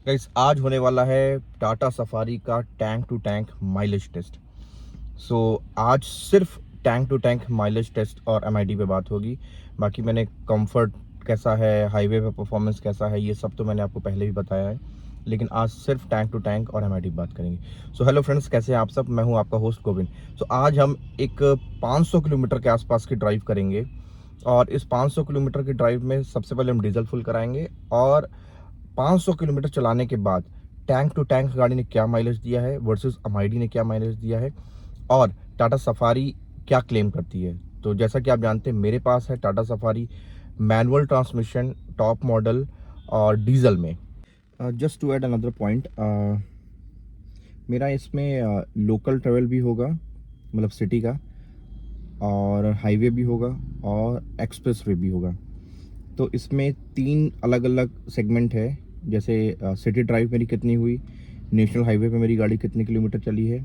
Guys आज होने वाला है टाटा सफारी का tank to tank mileage test. So आज सिर्फ tank to tank mileage test और एमआईडी पे बात होगी। बाकी मैंने कंफर्ट कैसा है, हाईवे पे परफॉर्मेंस कैसा है, ये सब तो मैंने आपको पहले भी बताया है, लेकिन आज सिर्फ टैंक टू टैंक और एमआईडी की बात करेंगे। सो हेलो फ्रेंड्स, कैसे हैं आप सब? मैं हूं आपका होस्ट गोविंद। सो आज हम एक 500 किलोमीटर के आसपास की ड्राइव करेंगे और इस 500 किलोमीटर की ड्राइव में सबसे पहले हम डीजल फुल कराएंगे और 500 किलोमीटर चलाने के बाद टैंक टू टैंक गाड़ी ने क्या माइलेज दिया है वर्सेस एमआईडी ने क्या माइलेज दिया है और टाटा सफारी क्या क्लेम करती है। तो जैसा कि आप जानते हैं, मेरे पास है Tata Safari manual transmission top model और डीजल में। Just to add another point, मेरा इसमें लोकल ट्रेवल भी होगा, मतलब सिटी का, और हाईवे भी होगा और एक्सप्रेस वे भी होगा। तो इसमें 3 अलग अलग सेगमेंट है, जैसे सिटी ड्राइव मेरी कितनी हुई, नेशनल हाईवे पे मेरी गाड़ी कितने किलोमीटर चली है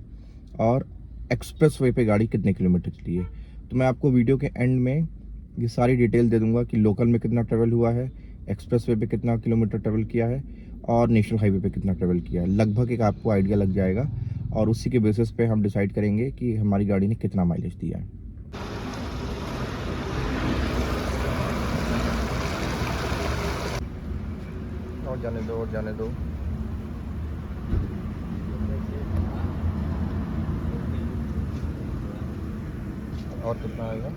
और एक्सप्रेस वे पे गाड़ी कितने किलोमीटर चली है। तो मैं आपको वीडियो के एंड में ये सारी डिटेल दे दूंगा कि लोकल में कितना ट्रेवल हुआ है, एक्सप्रेस वे पे कितना किलोमीटर ट्रेवल किया है और नेशनल हाईवे पे कितना ट्रेवल किया है। लगभग एक आपको आइडिया लग जाएगा और उसी के बेसिस पे हम डिसाइड करेंगे कि हमारी गाड़ी ने कितना माइलेज दिया है। और जाने दो, और जाने दो। और कितना आएगा?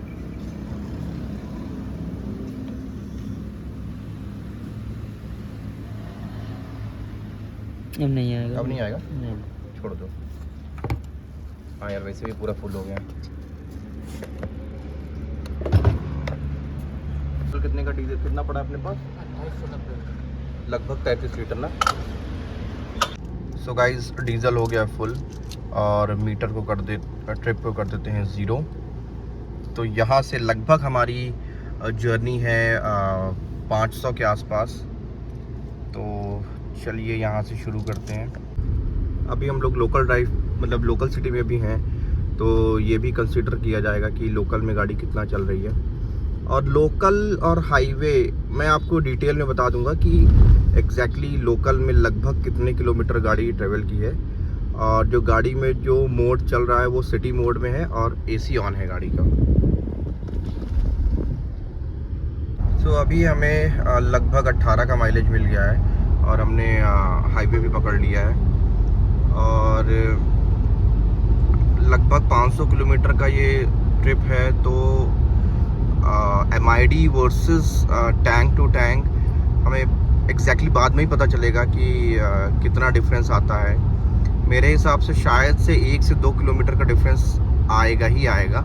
अब नहीं आएगा। अब नहीं आएगा, नहीं। छोड़ दो। हाँ यार, वैसे भी पूरा फुल हो गया। तो कितने का डीजल कितना पड़ा अपने पास? 2890, लगभग 33 लीटर ना। सो गाइस, डीजल हो गया फुल और मीटर को कर दे, ट्रिप को कर देते हैं 0। तो यहाँ से लगभग हमारी जर्नी है 500 के आसपास। तो चलिए यहाँ से शुरू करते हैं। अभी हम लोग लोकल ड्राइव, मतलब लोकल सिटी में भी हैं, तो ये भी कंसीडर किया जाएगा कि लोकल में गाड़ी कितना चल रही है। और लोकल और हाईवे मैं आपको डिटेल में बता दूंगा कि एग्जैक्टली लोकल में लगभग कितने किलोमीटर गाड़ी ट्रेवल की है और जो गाड़ी में जो मोड चल रहा है वो सिटी मोड में है और एसी ऑन है गाड़ी का। तो अभी हमें लगभग 18 का माइलेज मिल गया है और हमने हाईवे भी पकड़ लिया है और लगभग 500 किलोमीटर का ये ट्रिप है। तो MID versus tank to tank हमें एग्जैक्टली बाद में ही पता चलेगा कि कितना डिफरेंस आता है। मेरे हिसाब से शायद से 1 से 2 किलोमीटर का डिफरेंस आएगा ही आएगा,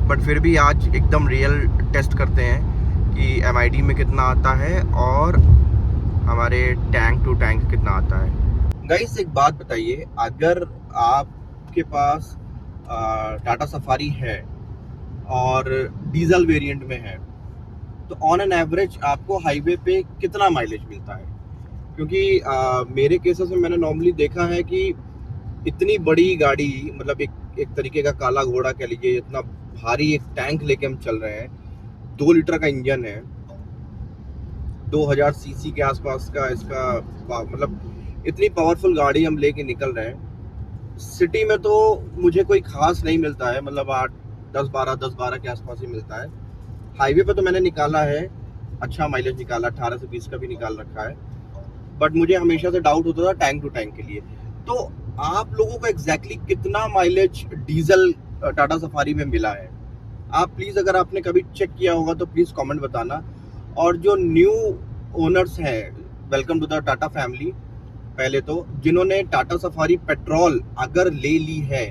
बट फिर भी आज एकदम रियल टेस्ट करते हैं कि एमआईडी में कितना आता है और हमारे टैंक टू टैंक कितना आता है। गाइस एक बात बताइए, अगर आपके पास टाटा सफारी है और डीजल वेरिएंट में है, तो ऑन एन एवरेज आपको हाईवे पे कितना माइलेज मिलता है? क्योंकि मेरे केसेस में मैंने नॉर्मली देखा है कि इतनी बड़ी गाड़ी, मतलब एक तरीके का काला घोड़ा कह लीजिए, इतना भारी एक टैंक लेके हम चल रहे हैं, 2 लीटर का इंजन है, 2000 सीसी के आसपास का इसका, मतलब इतनी पावरफुल गाड़ी हम लेके निकल रहे हैं। सिटी में तो मुझे कोई खास नहीं मिलता है, मतलब 10-12 के आसपास ही मिलता है। हाईवे पे तो मैंने निकाला है, अच्छा माइलेज निकाला, 18 से 20 का भी निकाल रखा है, बट मुझे हमेशा से डाउट होता था टैंक टू टैंक के लिए। तो आप लोगों को एग्जैक्टली कितना माइलेज डीजल टाटा सफारी में मिला है? आप प्लीज़, अगर आपने कभी चेक किया होगा तो प्लीज़ कमेंट बताना। और जो न्यू ओनर्स हैं, welcome to the Tata family. पहले तो जिन्होंने टाटा सफारी पेट्रोल अगर ले ली है,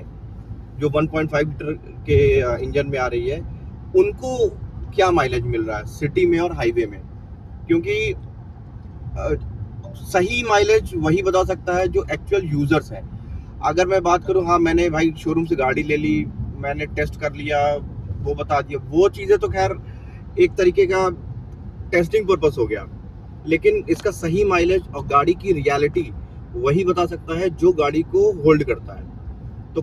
जो 1.5 लीटर के इंजन में आ रही है, उनको क्या माइलेज मिल रहा है सिटी में और हाईवे में? क्योंकि सही माइलेज वही बता सकता है जो एक्चुअल यूजर्स हैं। अगर मैं बात करूं, हाँ मैंने भाई शोरूम से गाड़ी ले ली, मैंने टेस्ट कर लिया, वो बता दिया, वो चीज़ें तो खैर एक तरीके का टेस्टिंग पर्पस हो गया, लेकिन इसका सही माइलेज और गाड़ी की रियलिटी वही बता सकता है जो गाड़ी को होल्ड करता है। तो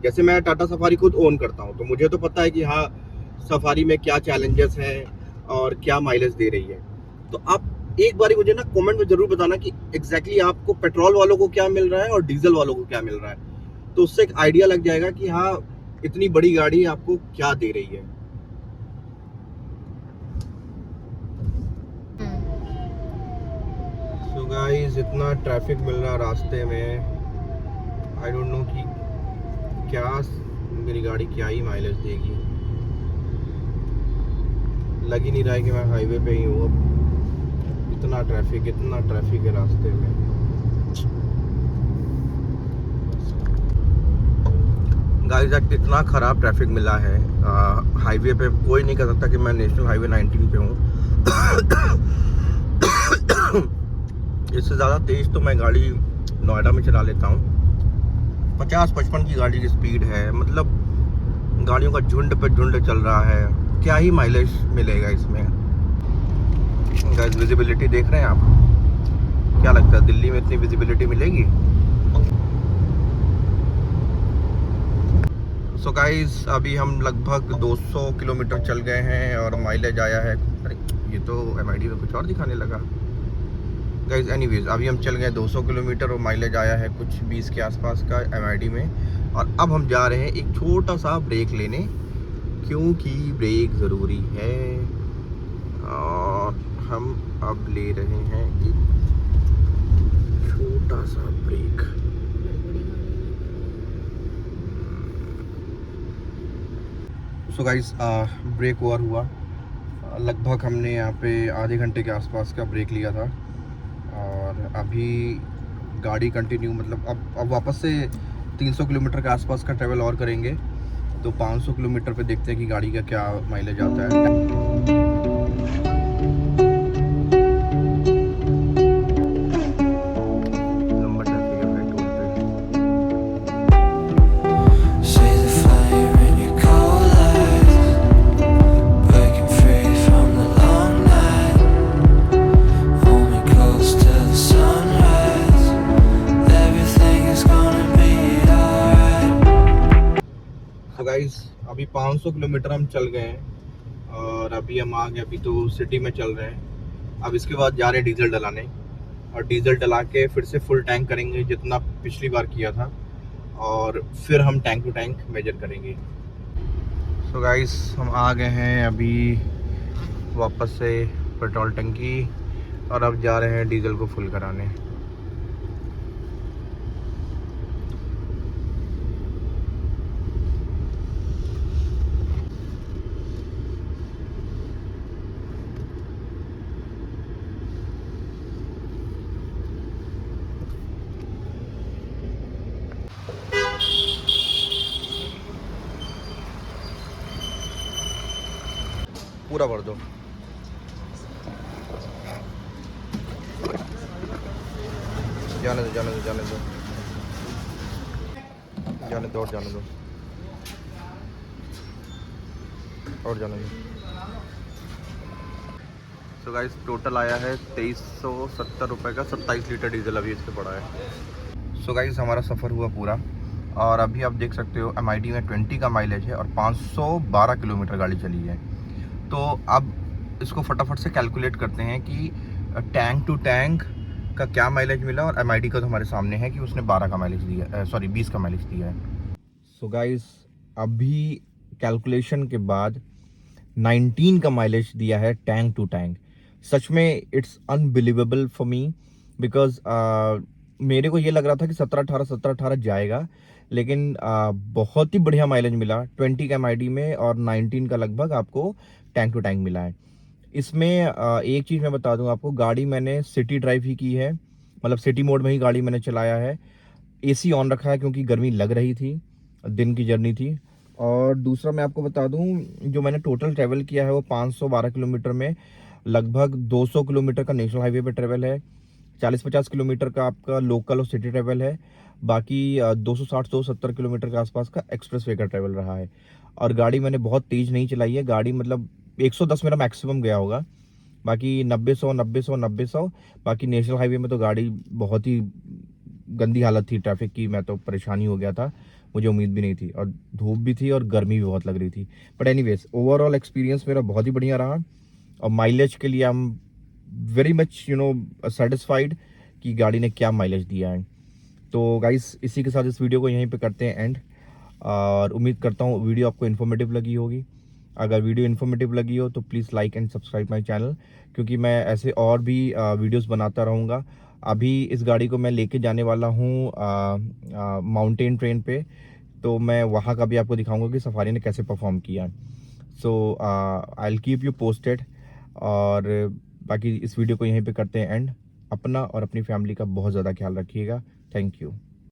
जैसे मैं टाटा सफारी खुद ओन करता हूँ, तो मुझे तो पता है कि हाँ सफारी में क्या चैलेंजेस हैं और क्या माइलेज दे रही है। तो आप एक बारी मुझे ना कमेंट में जरूर बताना कि एग्जैक्टली आपको पेट्रोल वालों को क्या मिल रहा है और डीजल वालों को क्या मिल रहा है, तो उससे एक आइडिया लग जाएगा कि हाँ इतनी बड़ी गाड़ी आपको क्या दे रही है। सो गाइस, इतना ट्रैफिक मिल रहा रास्ते में, आई डोंट नो कि क्या मेरी गाड़ी क्या ही माइलेज देगी। लग ही नहीं रहा है कि मैं हाईवे पे ही हूँ। इतना ट्रैफिक है रास्ते में। गाइस, आज इतना ख़राब ट्रैफिक मिला है हाईवे पे, कोई नहीं कह सकता कि मैं नेशनल हाईवे 19 पे हूँ। इससे ज़्यादा तेज़ तो मैं गाड़ी नोएडा में चला लेता हूँ। 50-55 की गाड़ी की स्पीड है, मतलब गाड़ियों का झुंड पे झुंड चल रहा है, क्या ही माइलेज मिलेगा इसमें। गाइस, विजिबिलिटी देख रहे हैं आप? क्या लगता है दिल्ली में इतनी विजिबिलिटी मिलेगी? सो गाइस, अभी हम लगभग 200 किलोमीटर चल गए हैं और माइलेज आया है, अरे ये तो MID में कुछ और दिखाने लगा। गाइस एनीवेज, अभी हम चल गए 200 किलोमीटर और माइलेज आया है कुछ 20 के आसपास का MID में। और अब हम जा रहे हैं एक छोटा सा ब्रेक लेने, क्योंकि ब्रेक ज़रूरी है। और हम अब ले रहे हैं एक छोटा सा break. So guys, break over हुआ। लगभग हमने यहाँ पे आधे घंटे के आसपास का ब्रेक लिया था और अभी गाड़ी कंटिन्यू, मतलब अब वापस से 300 किलोमीटर के आसपास का ट्रैवल और करेंगे, तो 500 किलोमीटर पे देखते हैं कि गाड़ी का क्या माइलेज आता है। गाइस, अभी 500 किलोमीटर हम चल गए हैं और अभी हम आ गए, अभी तो सिटी में चल रहे हैं। अब इसके बाद जा रहे हैं डीजल डलाने, और डीजल डला के फिर से फुल टैंक करेंगे जितना पिछली बार किया था, और फिर हम टैंक टू टैंक मेजर करेंगे। सो गाइस, हम आ गए हैं अभी वापस से पेट्रोल टंकी, और अब जा रहे हैं डीजल को फुल कराने। पूरा भर दो। जाने दो, जाने दो, जाने दो, जाने दो, और जाने दो, और जाने दो। तो गाइस, टोटल आया है 2370 रुपये का, 27 लीटर डीजल अभी इस पर पड़ा है। सो गाइस, हमारा सफ़र हुआ पूरा, और अभी आप देख सकते हो MID में 20 का माइलेज है और 512 किलोमीटर गाड़ी चली है। तो अब इसको फटाफट से कैलकुलेट करते हैं कि टैंक टू टैंक का क्या माइलेज मिला, और MID का तो हमारे सामने है कि उसने 12 का माइलेज दिया, सॉरी 20 का माइलेज दिया है। सो गाइस, अभी कैलकुलेशन के बाद 19 का माइलेज दिया है टैंक टू टैंक। सच में it's unbelievable for me, because मेरे को ये लग रहा था कि 17-18 जाएगा, लेकिन बहुत ही बढ़िया माइलेज मिला 20 का MID में, और 19 का लगभग आपको टैंक टू टैंक मिला है। इसमें एक चीज़ मैं बता दूं आपको, गाड़ी मैंने सिटी ड्राइव ही की है, मतलब सिटी मोड में ही गाड़ी मैंने चलाया है। AC ऑन रखा है क्योंकि गर्मी लग रही थी, दिन की जर्नी थी। और दूसरा मैं आपको बता दूं, जो मैंने टोटल ट्रैवल किया है वो 512 किलोमीटर में लगभग 200 किलोमीटर का नेशनल हाईवे पे ट्रैवल है, 40-50 किलोमीटर का आपका लोकल और सिटी ट्रैवल है, बाकी 260-270 किलोमीटर के आसपास का एक्सप्रेस वे का ट्रैवल रहा है। और गाड़ी मैंने बहुत तेज़ नहीं चलाई है, गाड़ी मतलब 110 मेरा मैक्सिमम गया होगा, बाकी 90-100 बाकी नेशनल हाईवे में तो गाड़ी बहुत ही गंदी हालत थी ट्रैफिक की, मैं तो परेशानी हो गया था, मुझे उम्मीद भी नहीं थी, और धूप भी थी और गर्मी भी बहुत लग रही थी। बट एनीवेज, ओवरऑल एक्सपीरियंस मेरा बहुत ही बढ़िया रहा। और माइलेज के लिए हम वेरी मच सेटिस्फाइड कि गाड़ी ने क्या माइलेज दिया है। तो गाइस इसी के साथ इस वीडियो को यहीं पे करते हैं एंड, और उम्मीद करता हूँ वीडियो आपको इन्फॉर्मेटिव लगी होगी। अगर वीडियो इन्फॉर्मेटिव लगी हो तो please like and subscribe my channel, क्योंकि मैं ऐसे और भी वीडियोस बनाता रहूँगा। अभी इस गाड़ी को मैं लेके जाने वाला हूँ माउंटेन ट्रेन पे, तो मैं वहाँ का भी आपको दिखाऊंगा कि सफारी ने कैसे परफॉर्म किया। So I will keep you posted. और बाकी इस वीडियो को यहीं पे करते हैं एंड। अपना और अपनी फैमिली का बहुत ज़्यादा ख्याल रखिएगा। Thank you.